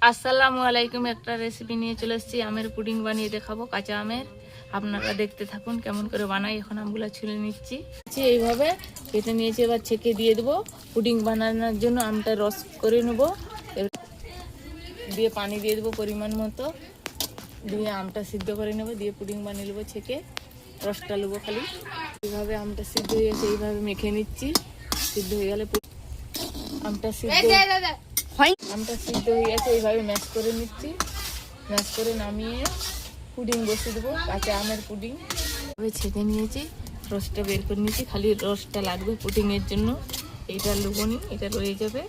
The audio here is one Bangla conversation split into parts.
আসসালামু আলাইকুম। একটা রেসিপি নিয়ে চলে এসেছি, আমের পুডিং বানিয়ে দেখাবো। কাঁচা আমের, আপনারা দেখতে থাকুন কেমন করে বানাই। এখন আমগুলো ছুলে নিচ্ছি, এইভাবে কেটে নিয়েছি। এবার ছেঁকে দিয়ে দেবো। পুডিং বানানোর জন্য আমটা রস করে নেবো, দিয়ে পানি দিয়ে দেবো পরিমাণ মতো, দিয়ে আমটা সিদ্ধ করে নেবো, দিয়ে পুডিং বানিয়ে নেবো। ছেঁকে রসটা নেবো খালি। এইভাবে আমটা সিদ্ধ হয়ে গেছে, এইভাবে মেখে নিচ্ছি। সিদ্ধ হয়ে গেলে আমটা সিদ্ধ হয়ে গেছে, এইভাবে ম্যাশ করে নিচ্ছি। ম্যাশ করে নামিয়ে পুডিং বসিয়ে দেবো, কাঁচা আমের পুডিং। এভাবে ছেঁকে নিয়েছি, রসটা বের করে নিয়েছি। খালি রসটা লাগবে পুডিংয়ের জন্য, এইটা লুবনি, এটা রয়ে যাবে।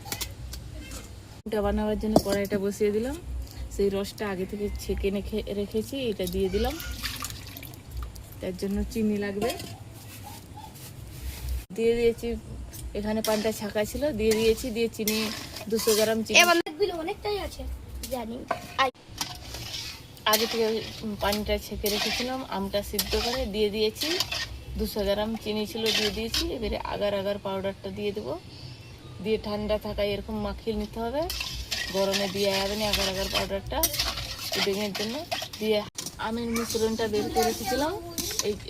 এটা বানাবার জন্য কড়াইটা বসিয়ে দিলাম। সেই রসটা আগে থেকে ছেঁকে রেখেছি, এটা দিয়ে দিলাম। তার জন্য চিনি লাগবে, দিয়ে দিয়েছি। এখানে পানটা ছাঁকা ছিল, দিয়ে দিয়েছি। দিয়ে চিনি 200 গ্রাম চিনি, অনেকটাই আছে জানি। আগে থেকে পানিটা ছেঁকে রেখেছিলাম। আমটা সিদ্ধ করে দিয়ে দিয়েছি। 200 গ্রাম চিনি ছিল, দিয়ে দিয়েছি। এবারে আগার আগার পাউডারটা দিয়ে দেবো। দিয়ে ঠান্ডা থাকায় এরকম মাখিয়ে নিতে হবে, গরমে দিয়ে যাবে না আগার আগার পাউডারটা পুডিংয়ের জন্য। দিয়ে আমের মিশ্রণটা বের করে রেখেছিলাম,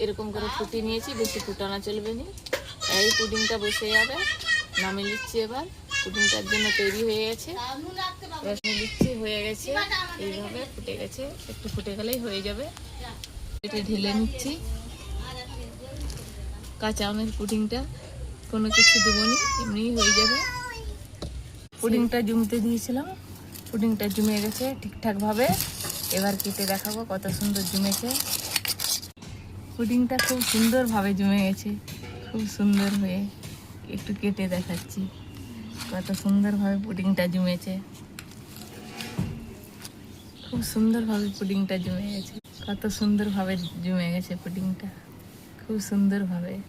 এরকম করে ফুটিয়ে নিয়েছি। বেশি ফুটানো চলবে না, এই পুডিংটা বসে যাবে। নামিয়ে নিচ্ছি এবার। পুডিংটার জন্য তৈরি হয়ে গেছে, রস দিচ্ছি, হয়ে গেছে। এইভাবে ফুটে গেছে, একটু ফুটে গেলেই হয়ে যাবে। এটা ঢেলে নিচ্ছি। কাঁচা আমের পুডিংটা কোনো কিছু দেবো নি, এমনিই হয়ে যাবে। পুডিংটা জমতে দিয়েছিলাম, পুডিংটা জমে গেছে ঠিকঠাকভাবে। এবার কেটে দেখাবো কত সুন্দর জমেছে। পুডিংটা খুব সুন্দরভাবে জমে গেছে, খুব সুন্দর হয়ে। একটু কেটে দেখাচ্ছি কত সুন্দরভাবে পুডিংটা জমেছে। খুব সুন্দরভাবে পুডিংটা জমে গেছে, কত সুন্দরভাবে জমে গেছে পুডিংটা, খুব সুন্দরভাবে।